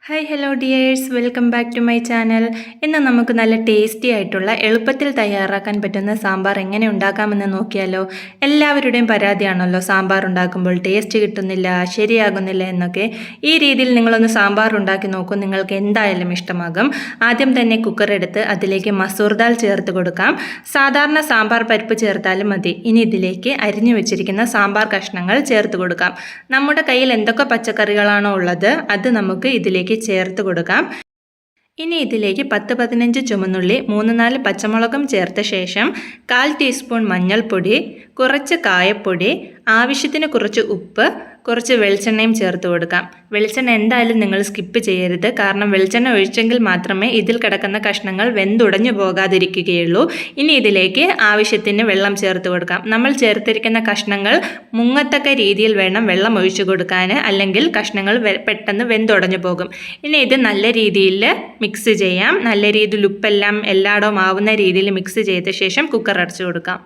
Hi hello dears, welcome back to my channel. ഇന്ന് നമുക്ക് നല്ല ടേസ്റ്റി ആയിട്ടുള്ള എളുപ്പത്തിൽ തയ്യാറാക്കാൻ പറ്റുന്ന സാമ്പാർ എങ്ങനെ ഉണ്ടാക്കാമെന്ന് നോക്കിയാലോ. എല്ലാവരുടെയും പരാതിയാണല്ലോ സാമ്പാർ ഉണ്ടാക്കുമ്പോൾ ടേസ്റ്റ് കിട്ടുന്നില്ല, ശരിയാകുന്നില്ല എന്നൊക്കെ. ഈ രീതിയിൽ നിങ്ങളൊന്ന് സാമ്പാർ ഉണ്ടാക്കി നോക്കൂ, നിങ്ങൾക്ക് എന്തായാലും ഇഷ്ടമാകും. ആദ്യം തന്നെ കുക്കർ എടുത്ത് അതിലേക്ക് മസൂർ ദാൽ ചേർത്ത് കൊടുക്കാം. സാധാരണ സാമ്പാർ പരിപ്പ് ചേർത്താലും മതി. ഇനി ഇതിലേക്ക് അരിഞ്ഞു വെച്ചിരിക്കുന്ന സാമ്പാർ കഷ്ണങ്ങൾ ചേർത്ത് കൊടുക്കാം. നമ്മുടെ കയ്യിൽ എന്തൊക്കെ പച്ചക്കറികളാണോ ഉള്ളത് അത് നമുക്ക് ഇതിലേക്ക് ചേർത്ത് കൊടുക്കാം. ഇനി ഇതിലേക്ക് 10-15 ചുവന്നുള്ളി, 3-4 പച്ചമുളകും ചേർത്ത ശേഷം 1/4 ടീസ്പൂൺ മഞ്ഞൾപ്പൊടി, കുറച്ച് കായപ്പൊടി, ആവശ്യത്തിന് കുറച്ച് ഉപ്പ്, കുറച്ച് വെളിച്ചെണ്ണയും ചേർത്ത് കൊടുക്കാം. വെളിച്ചെണ്ണ എന്തായാലും നിങ്ങൾ സ്കിപ്പ് ചെയ്യരുത്, കാരണം വെളിച്ചെണ്ണ ഒഴിച്ചെങ്കിൽ മാത്രമേ ഇതിൽ കിടക്കുന്ന കഷ്ണങ്ങൾ വെന്തുടഞ്ഞു പോകാതിരിക്കുകയുള്ളൂ. ഇനി ഇതിലേക്ക് ആവശ്യത്തിന് വെള്ളം ചേർത്ത് കൊടുക്കാം. നമ്മൾ ചേർത്തിരിക്കുന്ന കഷ്ണങ്ങൾ മുങ്ങത്തക്ക രീതിയിൽ വേണം വെള്ളം ഒഴിച്ചു കൊടുക്കാൻ, അല്ലെങ്കിൽ കഷ്ണങ്ങൾ പെട്ടെന്ന് വെന്തുടഞ്ഞു പോകും. ഇനി ഇത് നല്ല രീതിയിൽ മിക്സ് ചെയ്യാം. നല്ല രീതിയിൽ ഉപ്പെല്ലാം എല്ലായിടവും ആവുന്ന രീതിയിൽ മിക്സ് ചെയ്ത ശേഷം കുക്കർ അടച്ചു കൊടുക്കാം.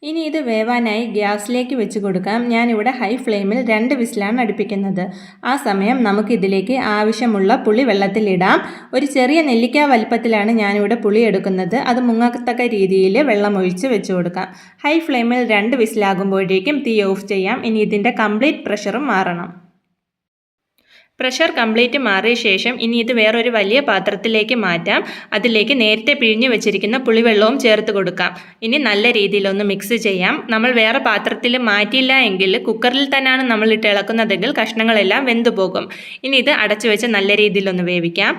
ഇനി ഇത് വേവാനായി ഗ്യാസിലേക്ക് വെച്ച് കൊടുക്കാം. ഞാനിവിടെ ഹൈ ഫ്ലെയിമിൽ 2 വിസിലാണ് അടുപ്പിക്കുന്നത്. ആ സമയം നമുക്കിതിലേക്ക് ആവശ്യമുള്ള പുളി വെള്ളത്തിലിടാം. ഒരു ചെറിയ നെല്ലിക്ക വലിപ്പത്തിലാണ് ഞാനിവിടെ പുളി എടുക്കുന്നത്. അത് മുങ്ങത്തക്ക രീതിയിൽ വെള്ളം ഒഴിച്ച് വെച്ച് കൊടുക്കാം. ഹൈ ഫ്ലെയിമിൽ 2 വിസിലാകുമ്പോഴേക്കും തീ ഓഫ് ചെയ്യാം. ഇനി ഇതിൻ്റെ കംപ്ലീറ്റ് പ്രഷറും മാറണം. പ്രഷർ കംപ്ലീറ്റ് മാറിയ ശേഷം ഇനി ഇത് വേറൊരു വലിയ പാത്രത്തിലേക്ക് മാറ്റാം. അതിലേക്ക് നേരത്തെ പിഴിഞ്ഞു വെച്ചിരിക്കുന്ന പുളിവെള്ളവും ചേർത്ത് കൊടുക്കാം. ഇനി നല്ല രീതിയിലൊന്ന് മിക്സ് ചെയ്യാം. നമ്മൾ വേറെ പാത്രത്തിൽ മാറ്റിയില്ല എങ്കിൽ കുക്കറിൽ തന്നെയാണ് നമ്മൾ ഇട്ട് ഇളക്കുന്നതെങ്കിൽ കഷ്ണങ്ങളെല്ലാം വെന്തു പോകും. ഇനി ഇത് അടച്ചു വെച്ച് നല്ല രീതിയിലൊന്ന് വേവിക്കാം.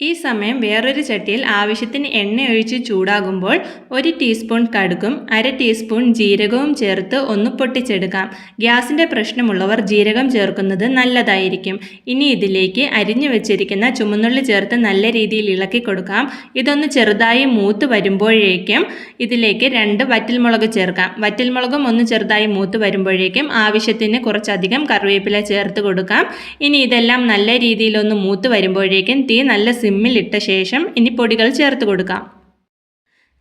ഈ സമയം വേറൊരു ചട്ടിയിൽ ആവശ്യത്തിന് എണ്ണ ഒഴിച്ച് ചൂടാകുമ്പോൾ 1 ടീസ്പൂൺ കടുകും 1/2 ടീസ്പൂൺ ജീരകവും ചേർത്ത് ഒന്ന് പൊട്ടിച്ചെടുക്കാം. ഗ്യാസിൻ്റെ പ്രശ്നമുള്ളവർ ജീരകം ചേർക്കുന്നത് നല്ലതായിരിക്കും. ഇനി ഇതിലേക്ക് അരിഞ്ഞു വെച്ചിരിക്കുന്ന ചുമന്നുള്ളി ചേർത്ത് നല്ല രീതിയിൽ ഇളക്കി കൊടുക്കാം. ഇതൊന്ന് ചെറുതായി മൂത്ത് വരുമ്പോഴേക്കും ഇതിലേക്ക് 2 വറ്റൽമുളക് ചേർക്കാം. വറ്റൽമുളകും ഒന്ന് ചെറുതായി മൂത്ത് വരുമ്പോഴേക്കും ആവശ്യത്തിന് കുറച്ചധികം കറിവേപ്പില ചേർത്ത് കൊടുക്കാം. ഇനി ഇതെല്ലാം നല്ല രീതിയിലൊന്ന് മൂത്ത് വരുമ്പോഴേക്കും തീ നല്ല സിമ്മിൽ ഇട്ട ശേഷം ഇനി പൊടികൾ ചേർത്ത് കൊടുക്കാം.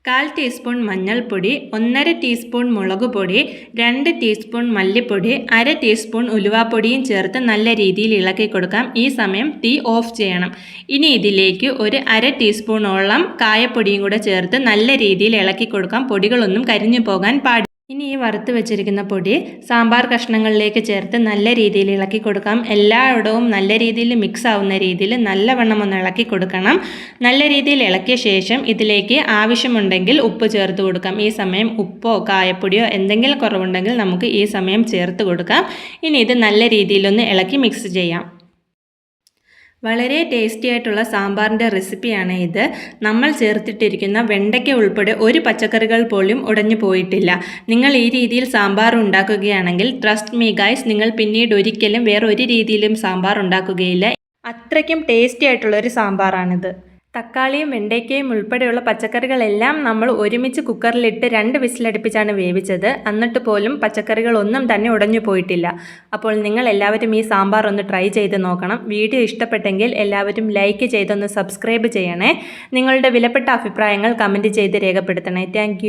1/4 ടീസ്പൂൺ മഞ്ഞൾപ്പൊടി, 1/2 ടീസ്പൂൺ മുളക് പൊടി, 2 ടീസ്പൂൺ മല്ലിപ്പൊടി, 1/2 ടീസ്പൂൺ ഉലുവാപ്പൊടിയും ചേർത്ത് നല്ല രീതിയിൽ ഇളക്കി കൊടുക്കാം. ഈ സമയം തീ ഓഫ് ചെയ്യണം. ഇനി ഇതിലേക്ക് ഒരു 1/2 ടീസ്പൂണോളം കായപ്പൊടിയും കൂടെ ചേർത്ത് നല്ല രീതിയിൽ ഇളക്കി കൊടുക്കാം. പൊടികളൊന്നും കരിഞ്ഞു പോകാൻ പാടില്ല. ഇനി ഈ വറുത്ത് വെച്ചിരിക്കുന്ന പൊടി സാമ്പാർ കഷ്ണങ്ങളിലേക്ക് ചേർത്ത് നല്ല രീതിയിൽ ഇളക്കി കൊടുക്കാം. എല്ലായിടവും നല്ല രീതിയിൽ മിക്സ് ആവുന്ന രീതിയിൽ നല്ലവണ്ണം ഒന്ന് ഇളക്കി കൊടുക്കണം. നല്ല രീതിയിൽ ഇളക്കിയ ശേഷം ഇതിലേക്ക് ആവശ്യമുണ്ടെങ്കിൽ ഉപ്പ് ചേർത്ത് കൊടുക്കാം. ഈ സമയം ഉപ്പോ കായപ്പൊടിയോ എന്തെങ്കിലും കുറവുണ്ടെങ്കിൽ നമുക്ക് ഈ സമയം ചേർത്ത് കൊടുക്കാം. ഇനി ഇത് നല്ല രീതിയിലൊന്ന് ഇളക്കി മിക്സ് ചെയ്യാം. വളരെ ടേസ്റ്റി ആയിട്ടുള്ള സാമ്പാറിൻ്റെ റെസിപ്പിയാണ് ഇത്. നമ്മൾ ചേർത്തിട്ടിരിക്കുന്ന വെണ്ടയ്ക്ക ഉൾപ്പെടെ ഒരു പച്ചക്കറികൾ പോലും ഉടഞ്ഞു പോയിട്ടില്ല. നിങ്ങൾ ഈ രീതിയിൽ സാമ്പാർ ഉണ്ടാക്കുകയാണെങ്കിൽ ട്രസ്റ്റ് മീ ഗൈസ്, നിങ്ങൾ പിന്നീട് ഒരിക്കലും വേറെ ഒരു രീതിയിലും സാമ്പാർ ഉണ്ടാക്കുകയില്ല. അത്രയ്ക്കും ടേസ്റ്റി ആയിട്ടുള്ളൊരു സാമ്പാറാണിത്. തക്കാളിയും വെണ്ടയ്ക്കയും ഉൾപ്പെടെയുള്ള പച്ചക്കറികളെല്ലാം നമ്മൾ ഒരുമിച്ച് കുക്കറിലിട്ട് 2 വിസിലടുപ്പിച്ചാണ് വേവിച്ചത്. എന്നിട്ട് പോലും പച്ചക്കറികളൊന്നും തന്നെ ഉടഞ്ഞു പോയിട്ടില്ല. അപ്പോൾ നിങ്ങൾ എല്ലാവരും ഈ സാമ്പാർ ഒന്ന് ട്രൈ ചെയ്ത് നോക്കണം. വീഡിയോ ഇഷ്ടപ്പെട്ടെങ്കിൽ എല്ലാവരും ലൈക്ക് ചെയ്തൊന്ന് സബ്സ്ക്രൈബ് ചെയ്യണേ. നിങ്ങളുടെ വിലപ്പെട്ട അഭിപ്രായങ്ങൾ കമൻറ്റ് ചെയ്ത് രേഖപ്പെടുത്തണേ. താങ്ക്